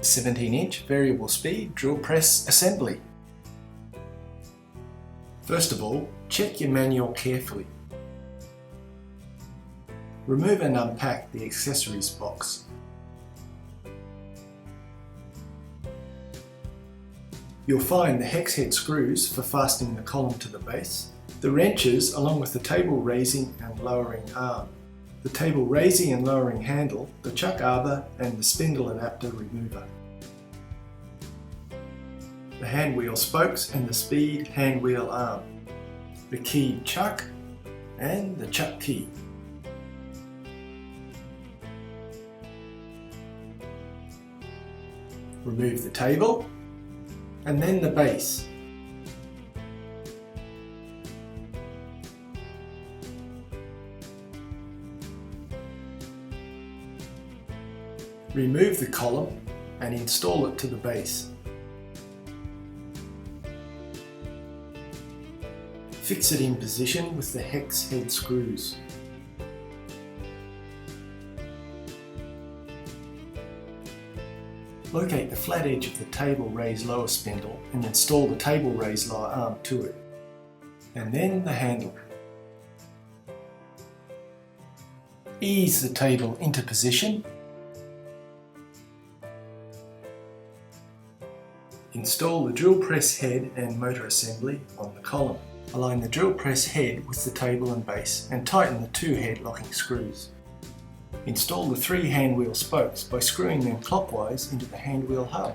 17-inch variable speed drill press assembly. First of all, check your manual carefully. Remove and unpack the accessories box. You'll find the hex head screws for fastening the column to the base, the wrenches along with the table raising and lowering arm, the table raising and lowering handle, the chuck arbor and the spindle adapter remover, the hand wheel spokes and the speed hand wheel arm, the keyed chuck and the chuck key. Remove the table and then the base. Remove the column and install it to the base. Fix it in position with the hex head screws. Locate the flat edge of the table raise lower spindle and install the table raise lower arm to it, and then the handle. Ease the table into position. Install the drill press head and motor assembly on the column. Align the drill press head with the table and base and tighten the 2 head locking screws. Install the 3 hand wheel spokes by screwing them clockwise into the hand wheel hub.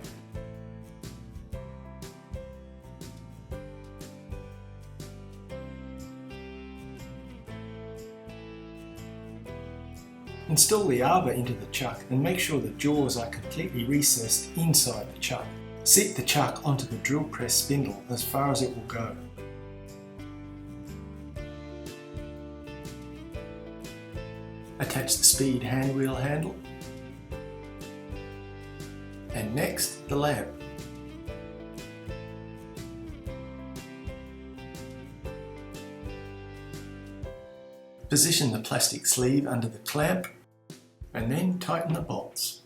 Install the arbor into the chuck and make sure the jaws are completely recessed inside the chuck. Seat the chuck onto the drill press spindle as far as it will go. Attach the speed hand wheel handle, and next the lamp. Position the plastic sleeve under the clamp and then tighten the bolts.